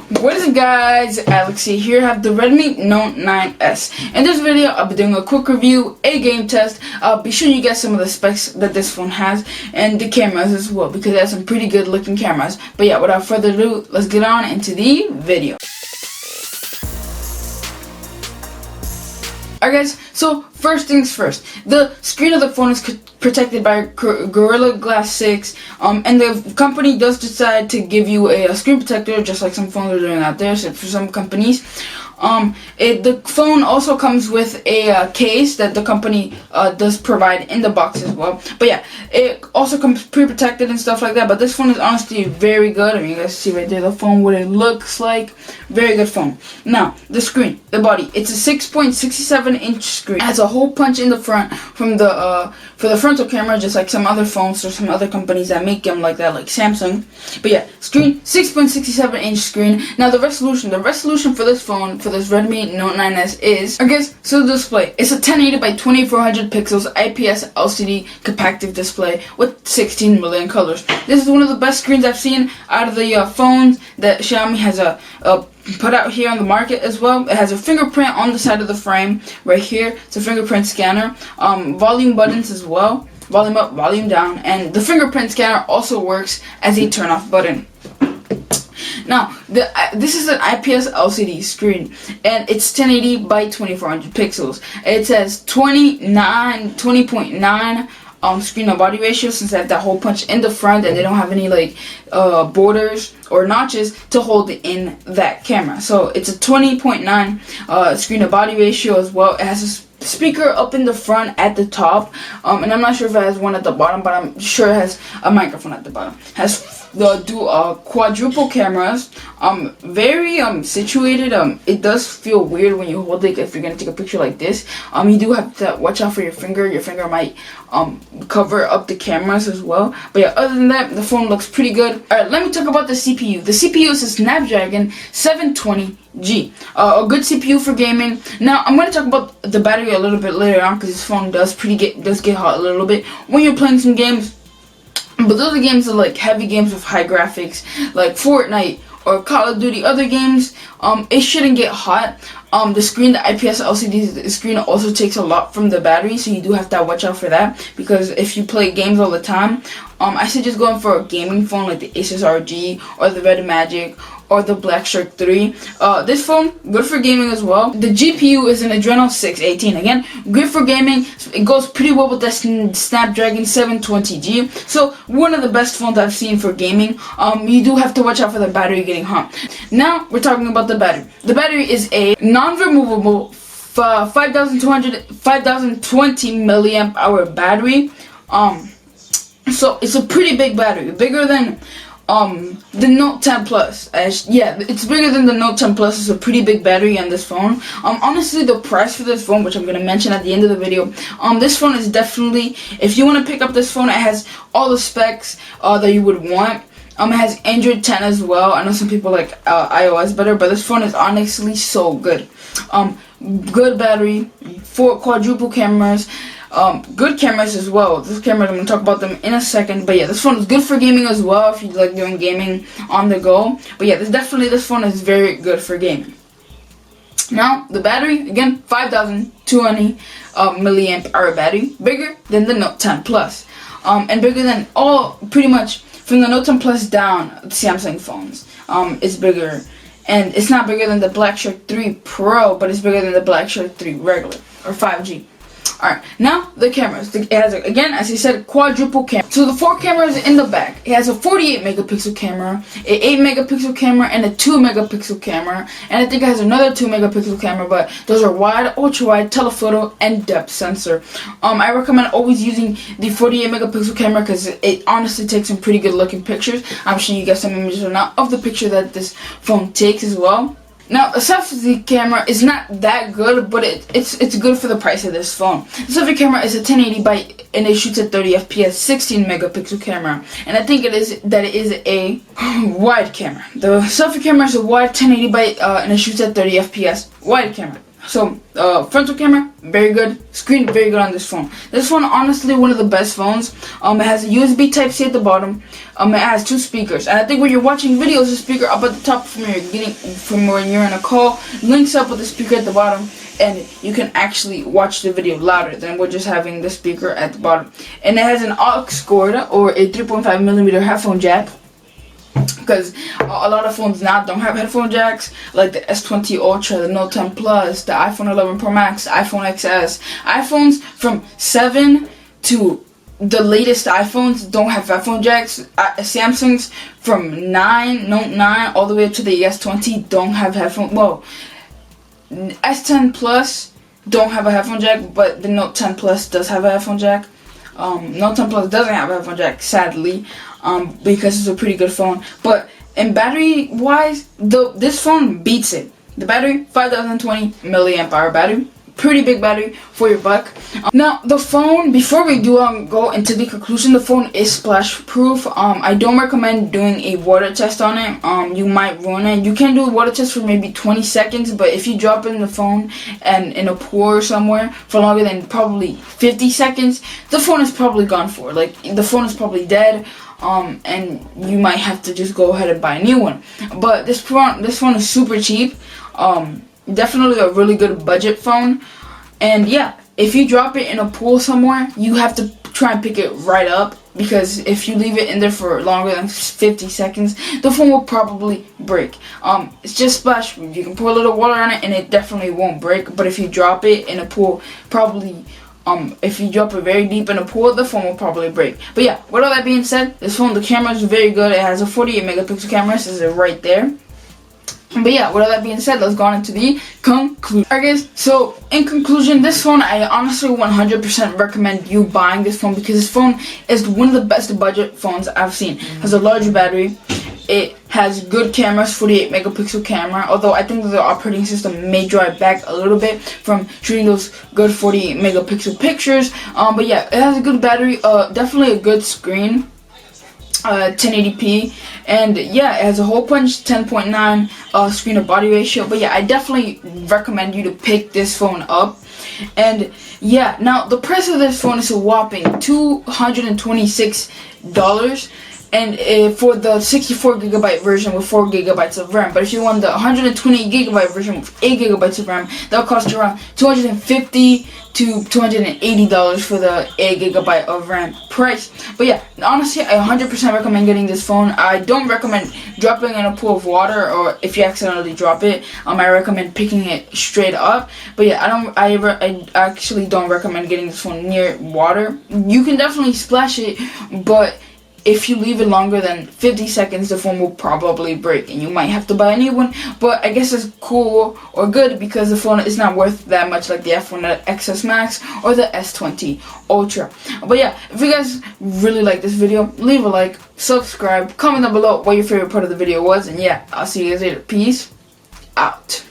What is up, guys? Alexi here. I have the Redmi Note 9S. In this video, I'll be doing a quick review, a game test. I'll be showing you guys some of the specs that this phone has and the cameras as well, because it has some pretty good looking cameras. But yeah, without further ado, let's get on into the video. Alright guys, so first things first, the screen of the phone is protected by Gorilla Glass 6, and the company does decide to give you a screen protector, just like some phones are doing out there. So for some companies, the phone also comes with a case that the company does provide in the box as well. But yeah, it also comes pre-protected and stuff like that. But this phone is honestly very good. I mean, you guys see right there the phone, what it looks like. Very good phone. Now, the screen, the body, it's a 6.67-inch screen. It has a hole punch in the front from the for the frontal camera, just like some other phones or some other companies that make them like that, like Samsung. But yeah, screen, 6.67-inch screen. Now the resolution for this phone, for this Redmi Note 9S is, I guess, so the display, it's a 1080 by 2400 pixels IPS LCD capacitive display with 16 million colors. This is one of the best screens I've seen out of the phones that Xiaomi has put out here on the market as well. It has a fingerprint on the side of the frame right here. It's a fingerprint scanner. Volume buttons as well. Volume up, volume down, and the fingerprint scanner also works as a turn off button. Now, this is an IPS LCD screen, and it's 1080 by 2400 pixels. It says 20.9 screen to body ratio, since they have that hole punch in the front and they don't have any like borders or notches to hold it in that camera. So it's a 20.9 screen to body ratio as well. It has a speaker up in the front at the top, and I'm not sure if it has one at the bottom, but I'm sure it has a microphone at the bottom. Has the quadruple cameras, very situated. It does feel weird when you hold it. If you're gonna take a picture like this, you do have to watch out for your finger. Your finger might cover up the cameras as well. But yeah, other than that, the phone looks pretty good. Alright, let me talk about the CPU. The CPU is a Snapdragon 720G, a good CPU for gaming. Now I'm going to talk about the battery a little bit later on, because this phone does get hot a little bit when you're playing some games. But those are games are like heavy games with high graphics, like Fortnite or Call of Duty. Other games, it shouldn't get hot. The screen, the IPS LCD screen also takes a lot from the battery, so you do have to watch out for that, because if you play games all the time, I suggest going for a gaming phone like the Asus RG or the Red Magic or the Blackshark 3. This phone, good for gaming as well. The GPU is an Adreno 618. Again, good for gaming. It goes pretty well with the Snapdragon 720G. So one of the best phones I've seen for gaming. You do have to watch out for the battery getting hot. Now we're talking about the battery. The battery is a non-removable 5020 milliamp hour battery. So it's a pretty big battery, bigger than the Note 10 Plus. Yeah, it's bigger than the Note 10 Plus. It's a pretty big battery on this phone. Honestly, the price for this phone, which I'm gonna mention at the end of the video, this phone is definitely, if you want to pick up this phone, it has all the specs that you would want. It has Android 10 as well. I know some people like iOS better, but this phone is honestly so good. Good battery, 4 quadruple cameras. Good cameras as well. This camera, I'm going to talk about them in a second. But yeah, this phone is good for gaming as well, if you like doing gaming on the go. But yeah, this phone is very good for gaming. Now, the battery, again, 5020 milliamp hour battery, bigger than the Note 10 Plus. And bigger than pretty much from the Note 10 Plus down, Samsung phones. It's bigger. And it's not bigger than the Blackshark 3 Pro, but it's bigger than the Blackshark 3 regular, or 5G. Alright, now the cameras. It has, again, as I said, quadruple camera. So the 4 cameras in the back. It has a 48 megapixel camera, an 8 megapixel camera, and a 2 megapixel camera. And I think it has another 2 megapixel camera, but those are wide, ultra wide, telephoto, and depth sensor. I recommend always using the 48 megapixel camera, because it honestly takes some pretty good looking pictures. I'm sure you get some images or not of the picture that this phone takes as well. Now, a selfie camera is not that good, but it's good for the price of this phone. The selfie camera is a 1080 and it shoots at 30 FPS, 16 megapixel camera, and I think it is a wide camera. The selfie camera is a wide 1080 and it shoots at 30 FPS wide camera. So, frontal camera, very good. Screen, very good on this phone. This phone, honestly, one of the best phones. It has a USB Type-C at the bottom. It has 2 speakers. And I think when you're watching videos, the speaker up at the top from when you're in a call links up with the speaker at the bottom. And you can actually watch the video louder than we're just having the speaker at the bottom. And it has an aux cord, or a 3.5mm headphone jack. Because a lot of phones now don't have headphone jacks, like the S20 Ultra, the Note 10 Plus, the iPhone 11 Pro Max, iPhone XS. iPhones from 7 to the latest iPhones don't have headphone jacks. Samsung's from Note 9 all the way up to the S20 don't have headphone. Well, S10 Plus don't have a headphone jack, but the Note 10 Plus does have a headphone jack. Note 10 Plus doesn't have a headphone jack, sadly, because it's a pretty good phone. But in battery wise, this phone beats it. The battery, 5020 milliamp hour battery. Pretty big battery for your buck. Now the phone, before we do go into the conclusion, the phone is splash proof. I don't recommend doing a water test on it. You might ruin it. You can do a water test for maybe 20 seconds, but if you drop it in the phone and in a pool or somewhere for longer than probably 50 seconds, the phone is probably gone for. Like, the phone is probably dead. And you might have to just go ahead and buy a new one. But this phone is super cheap. Definitely a really good budget phone. And yeah, if you drop it in a pool somewhere, you have to try and pick it right up, because if you leave it in there for longer than 50 seconds, the phone will probably break. It's just splash proof. You can pour a little water on it and it definitely won't break. But if you drop it in a pool, probably if you drop it very deep in a pool, the phone will probably break. But yeah, with all that being said, this phone, the camera is very good. It has a 48 megapixel camera, it says it right there. But yeah, with all that being said, let's go on into the conclusion. Alright guys, so in conclusion, this phone, I honestly 100% recommend you buying this phone, because this phone is one of the best budget phones I've seen. It has a large battery. It has good cameras, 48 megapixel camera, although I think the operating system may draw it back a little bit from shooting those good 48 megapixel pictures. But yeah, it has a good battery, definitely a good screen. 1080p, and yeah, it has a hole punch 10.9 screen to body ratio. But yeah, I definitely recommend you to pick this phone up. And yeah, now the price of this phone is a whopping $226, and for the 64 gigabyte version with 4 gigabytes of RAM. But if you want the 128 gigabyte version with 8 gigabytes of RAM, that'll cost you around $250 to $280 for the 8 gigabyte of RAM price. But yeah, honestly, I 100% recommend getting this phone. I don't recommend dropping it in a pool of water, or if you accidentally drop it, I recommend picking it straight up. But yeah, I actually don't recommend getting this phone near water. You can definitely splash it, but if you leave it longer than 50 seconds, the phone will probably break and you might have to buy a new one. But I guess it's cool or good, because the phone is not worth that much like the iPhone XS Max or the S20 Ultra. But yeah, if you guys really like this video, leave a like, subscribe, comment down below what your favorite part of the video was, and yeah, I'll see you guys later. Peace out.